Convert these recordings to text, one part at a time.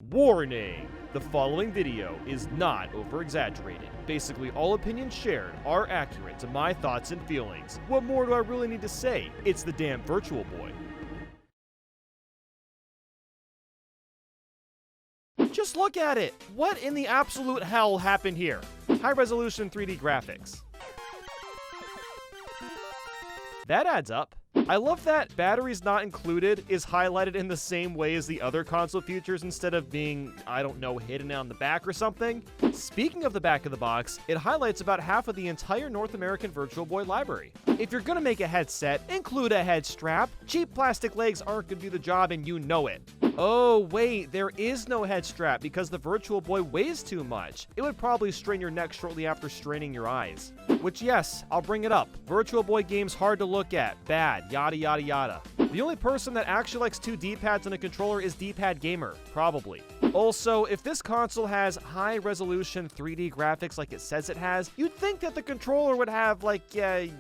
Warning! The following video is not over-exaggerated. Basically, all opinions shared are accurate to my thoughts and feelings. What more do I really need to say? It's the damn Virtual Boy. Just look at it! What in the absolute hell happened here? High-resolution 3D graphics. That adds up. I love that batteries not included is highlighted in the same way as the other console features instead of being, I don't know, hidden on the back or something. Speaking of the back of the box, it highlights about half of the entire North American Virtual Boy library. If you're gonna make a headset, include a head strap. Cheap plastic legs aren't gonna do the job and you know it. Oh wait, there is no head strap because the Virtual Boy weighs too much. It would probably strain your neck shortly after straining your eyes. Which yes, I'll bring it up. Virtual Boy games hard to look at, bad, yada yada yada. The only person that actually likes two D-pads on a controller is D-pad Gamer, probably. Also, if this console has high-resolution 3D graphics like it says it has, you'd think that the controller would have, like, I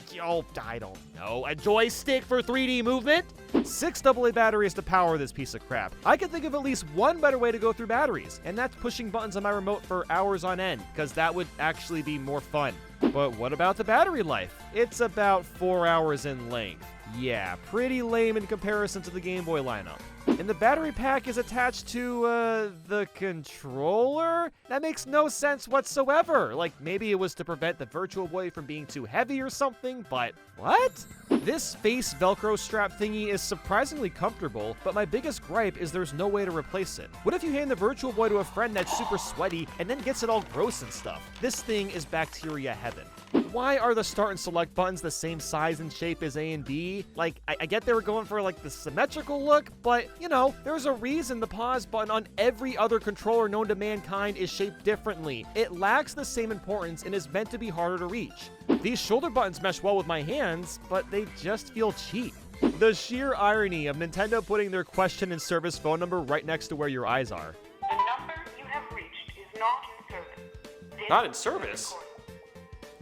don't know, a joystick for 3D movement? 6 AA batteries to power this piece of crap. I can think of at least one better way to go through batteries, and that's pushing buttons on my remote for hours on end, because that would actually be more fun. But what about the battery life? It's about 4 hours in length. Yeah, pretty lame in comparison to the Game Boy lineup. And the battery pack is attached to, the controller? That makes no sense whatsoever. Like, maybe it was to prevent the Virtual Boy from being too heavy or something, but what? This face Velcro strap thingy is surprisingly comfortable, but my biggest gripe is there's no way to replace it. What if you hand the Virtual Boy to a friend that's super sweaty and then gets it all gross and stuff? This thing is bacteria heaven. Why are the start and select buttons the same size and shape as A and B? Like, I get they were going for, like, the symmetrical look, but, you know, there's a reason the pause button on every other controller known to mankind is shaped differently. It lacks the same importance and is meant to be harder to reach. These shoulder buttons mesh well with my hands, but they just feel cheap. The sheer irony of Nintendo putting their question and service phone number right next to where your eyes are. The number you have reached is not in service. Not in service?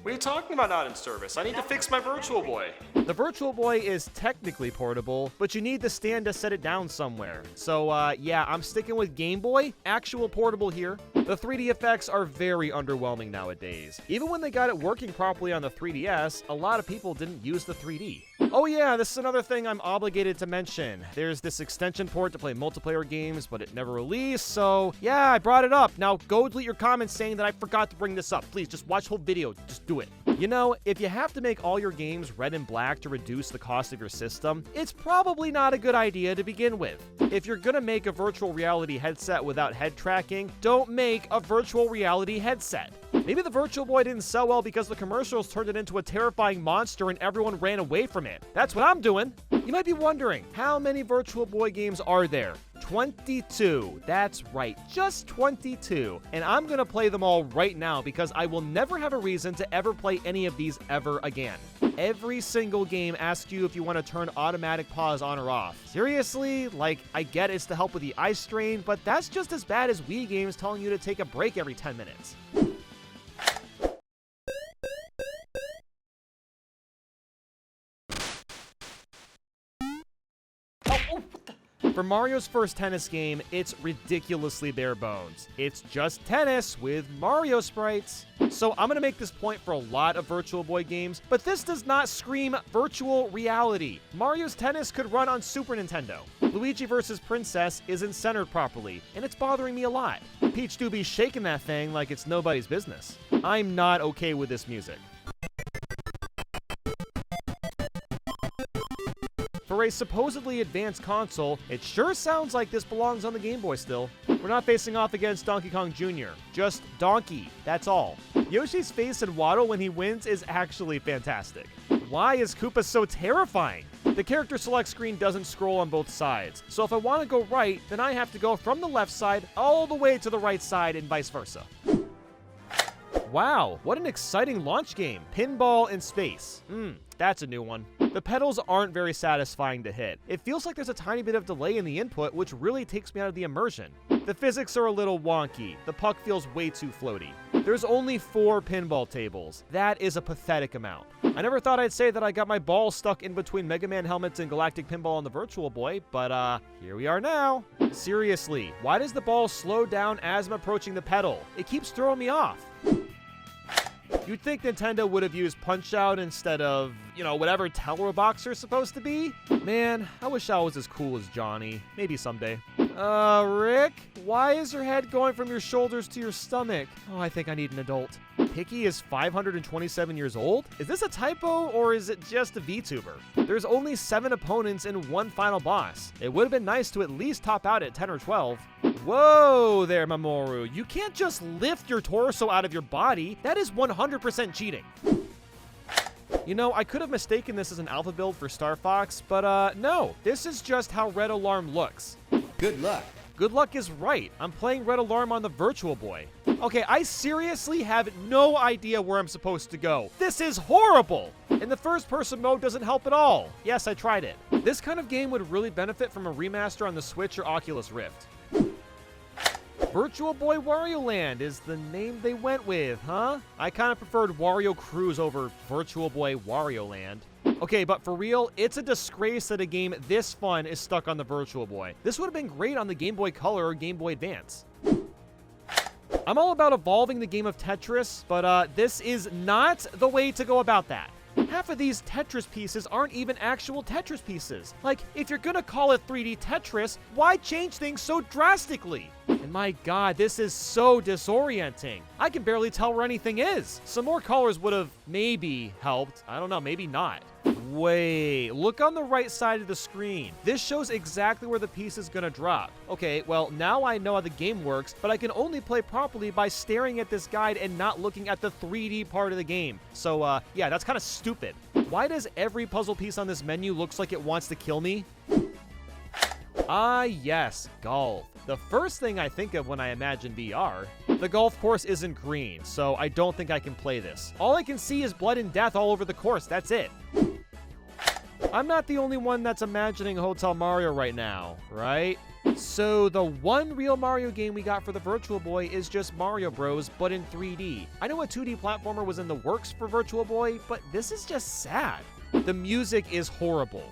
What are you talking about not in service? I need to fix my Virtual Boy. The Virtual Boy is technically portable, but you need the stand to set it down somewhere. So, yeah, I'm sticking with Game Boy. Actual portable here. The 3D effects are very underwhelming nowadays. Even when they got it working properly on the 3DS, a lot of people didn't use the 3D. Oh yeah, this is another thing I'm obligated to mention. There's this extension port to play multiplayer games, but it never released, so yeah, I brought it up. Now go delete your comments saying that I forgot to bring this up. Please, just watch the whole video. Just do it. You know, if you have to make all your games red and black to reduce the cost of your system, it's probably not a good idea to begin with. If you're gonna make a virtual reality headset without head tracking, don't make a virtual reality headset. Maybe the Virtual Boy didn't sell well because the commercials turned it into a terrifying monster and everyone ran away from it. That's what I'm doing. You might be wondering, how many Virtual Boy games are there? 22. That's right, just 22. And I'm gonna play them all right now because I will never have a reason to ever play any of these ever again. Every single game asks you if you want to turn automatic pause on or off. Seriously? Like, I get it's to help with the eye strain, but that's just as bad as Wii games telling you to take a break every 10 minutes. For Mario's first tennis game, it's ridiculously bare bones. It's just tennis with Mario sprites. So I'm gonna make this point for a lot of Virtual Boy games, but this does not scream virtual reality. Mario's Tennis could run on Super Nintendo. Luigi vs. Princess isn't centered properly, and it's bothering me a lot. Peach do be shaking that thing like it's nobody's business. I'm not okay with this music. For a supposedly advanced console, it sure sounds like this belongs on the Game Boy still. We're not facing off against Donkey Kong Jr., just Donkey, that's all. Yoshi's face and waddle when he wins is actually fantastic. Why is Koopa so terrifying? The character select screen doesn't scroll on both sides, so if I want to go right, then I have to go from the left side all the way to the right side and vice versa. Wow, what an exciting launch game. Pinball in space. That's a new one. The pedals aren't very satisfying to hit. It feels like there's a tiny bit of delay in the input, which really takes me out of the immersion. The physics are a little wonky. The puck feels way too floaty. There's only 4 pinball tables. That is a pathetic amount. I never thought I'd say that I got my ball stuck in between Mega Man helmets and Galactic Pinball on the Virtual Boy, but here we are now. Seriously, why does the ball slow down as I'm approaching the pedal? It keeps throwing me off. You'd think Nintendo would have used Punch-Out instead of, whatever Teller Boxer is supposed to be. Man, I wish I was as cool as Johnny. Maybe someday. Rick? Why is your head going from your shoulders to your stomach? Oh, I think I need an adult. Picky is 527 years old? Is this a typo, or is it just a VTuber? There's only 7 opponents and 1 final boss. It would have been nice to at least top out at 10 or 12. Whoa there, Mamoru. You can't just lift your torso out of your body. That is 100% cheating. I could have mistaken this as an alpha build for Star Fox, but no. This is just how Red Alarm looks. Good luck. Good luck is right. I'm playing Red Alarm on the Virtual Boy. Okay, I seriously have no idea where I'm supposed to go. This is horrible! And the first-person mode doesn't help at all. Yes, I tried it. This kind of game would really benefit from a remaster on the Switch or Oculus Rift. Virtual Boy Wario Land is the name they went with, huh? I kind of preferred Wario Cruise over Virtual Boy Wario Land. Okay, but for real, it's a disgrace that a game this fun is stuck on the Virtual Boy. This would have been great on the Game Boy Color or Game Boy Advance. I'm all about evolving the game of Tetris, but this is not the way to go about that. Half of these Tetris pieces aren't even actual Tetris pieces. Like, if you're gonna call it 3D Tetris, why change things so drastically? And my god, this is so disorienting. I can barely tell where anything is. Some more colors would have maybe helped. I don't know, maybe not. Wait, look on the right side of the screen. This shows exactly where the piece is gonna drop. Okay, well, now I know how the game works, but I can only play properly by staring at this guide and not looking at the 3D part of the game. So, yeah, that's kind of stupid. Why does every puzzle piece on this menu looks like it wants to kill me? Ah, yes, golf. The first thing I think of when I imagine VR. The golf course isn't green, so I don't think I can play this. All I can see is blood and death all over the course, that's it. I'm not the only one that's imagining Hotel Mario right now, right? So the one real Mario game we got for the Virtual Boy is just Mario Bros, but in 3D. I know a 2D platformer was in the works for Virtual Boy, but this is just sad. The music is horrible.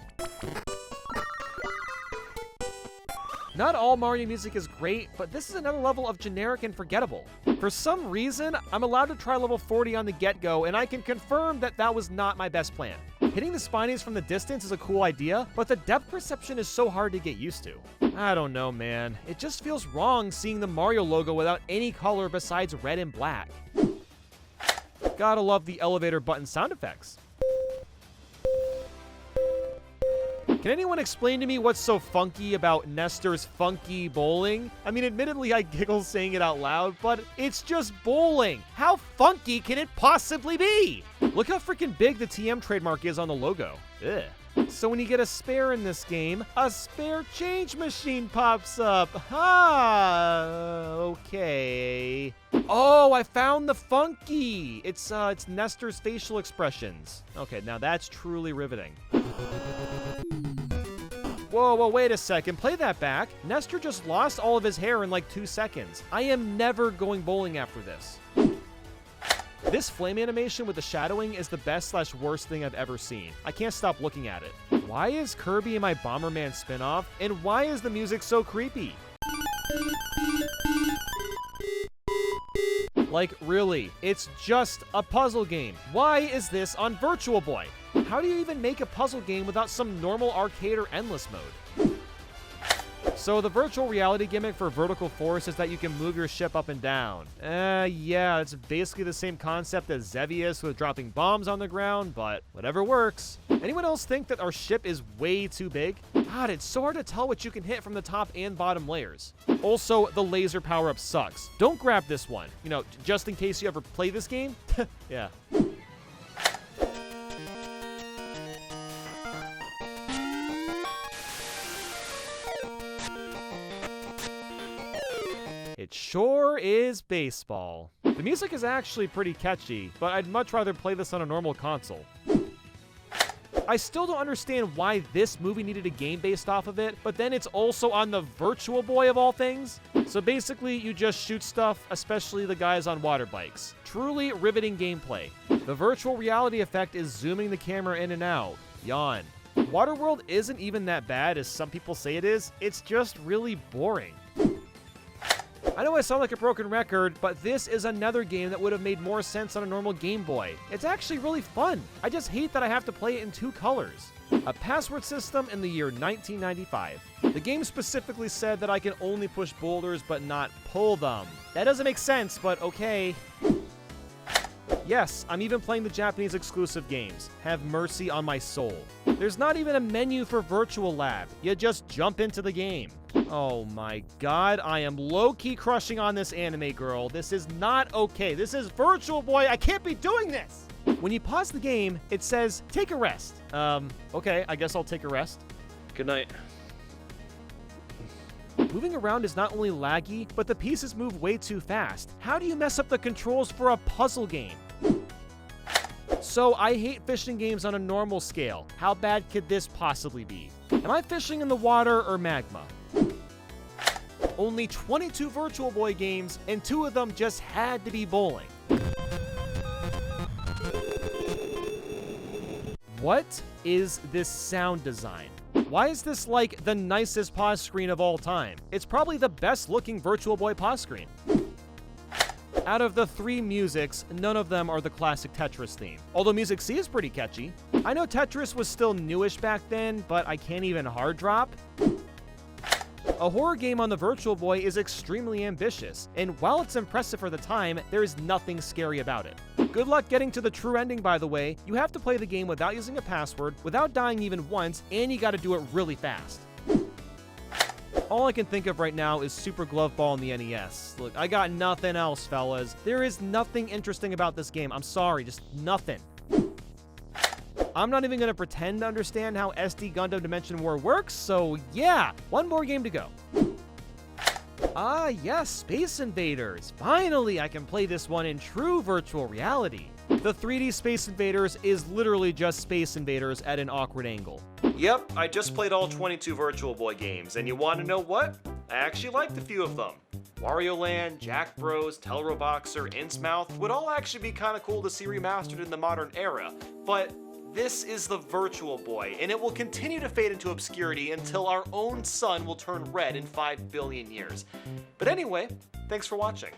Not all Mario music is great, but this is another level of generic and forgettable. For some reason, I'm allowed to try level 40 on the get-go, and I can confirm that that was not my best plan. Hitting the spinies from the distance is a cool idea, but the depth perception is so hard to get used to. I don't know, man. It just feels wrong seeing the Mario logo without any color besides red and black. Gotta love the elevator button sound effects. Can anyone explain to me what's so funky about Nestor's funky bowling? I mean, admittedly, I giggle saying it out loud, but it's just bowling. How funky can it possibly be? Look how freaking big the TM trademark is on the logo. Ugh. So when you get a spare in this game, a spare change machine pops up. Okay. Oh, I found the funky. It's Nestor's facial expressions. Okay, now that's truly riveting. Whoa, wait a second. Play that back. Nestor just lost all of his hair in like 2 seconds. I am never going bowling after this. This flame animation with the shadowing is the best/worst thing I've ever seen. I can't stop looking at it. Why is Kirby in my Bomberman spinoff? And why is the music so creepy? Like, really, it's just a puzzle game. Why is this on Virtual Boy? How do you even make a puzzle game without some normal arcade or endless mode? So the virtual reality gimmick for Vertical Force is that you can move your ship up and down. Yeah, it's basically the same concept as Xevious with dropping bombs on the ground, but whatever works. Anyone else think that our ship is way too big? God, it's so hard to tell what you can hit from the top and bottom layers. Also, the laser power-up sucks. Don't grab this one. Just in case you ever play this game. Yeah. It sure is baseball. The music is actually pretty catchy, but I'd much rather play this on a normal console. I still don't understand why this movie needed a game based off of it, but then it's also on the Virtual Boy of all things. So basically, you just shoot stuff, especially the guys on water bikes. Truly riveting gameplay. The virtual reality effect is zooming the camera in and out. Yawn. Waterworld isn't even that bad as some people say it is, it's just really boring. I know I sound like a broken record, but this is another game that would have made more sense on a normal Game Boy. It's actually really fun. I just hate that I have to play it in 2 colors. A password system in the year 1995. The game specifically said that I can only push boulders but not pull them. That doesn't make sense, but okay. Yes, I'm even playing the Japanese exclusive games. Have mercy on my soul. There's not even a menu for Virtual Lab. You just jump into the game. Oh my god, I am low-key crushing on this anime girl. This is not okay. This is Virtual Boy. I can't be doing this! When you pause the game, it says, take a rest. Okay, I guess I'll take a rest. Good night. Moving around is not only laggy, but the pieces move way too fast. How do you mess up the controls for a puzzle game? So I hate fishing games on a normal scale. How bad could this possibly be? Am I fishing in the water or magma? Only 22 Virtual Boy games, and 2 of them just had to be bowling. What is this sound design? Why is this like the nicest pause screen of all time? It's probably the best looking Virtual Boy pause screen. Out of the 3 musics, none of them are the classic Tetris theme. Although Music C is pretty catchy. I know Tetris was still newish back then, but I can't even hard drop. A horror game on the Virtual Boy is extremely ambitious, and while it's impressive for the time, there is nothing scary about it. Good luck getting to the true ending, by the way. You have to play the game without using a password, without dying even once, and you gotta do it really fast. All I can think of right now is Super Glove Ball in the NES. Look, I got nothing else, fellas. There is nothing interesting about this game. I'm sorry, just nothing. I'm not even gonna pretend to understand how SD Gundam Dimension War works, so yeah, 1 more game to go. Ah yes, Space Invaders. Finally, I can play this one in true virtual reality. The 3D Space Invaders is literally just Space Invaders at an awkward angle. Yep, I just played all 22 Virtual Boy games, and you want to know what? I actually liked a few of them. Wario Land, Jack Bros, Telroboxer, Innsmouth would all actually be kind of cool to see remastered in the modern era, but this is the Virtual Boy, and it will continue to fade into obscurity until our own sun will turn red in 5 billion years. But anyway, thanks for watching.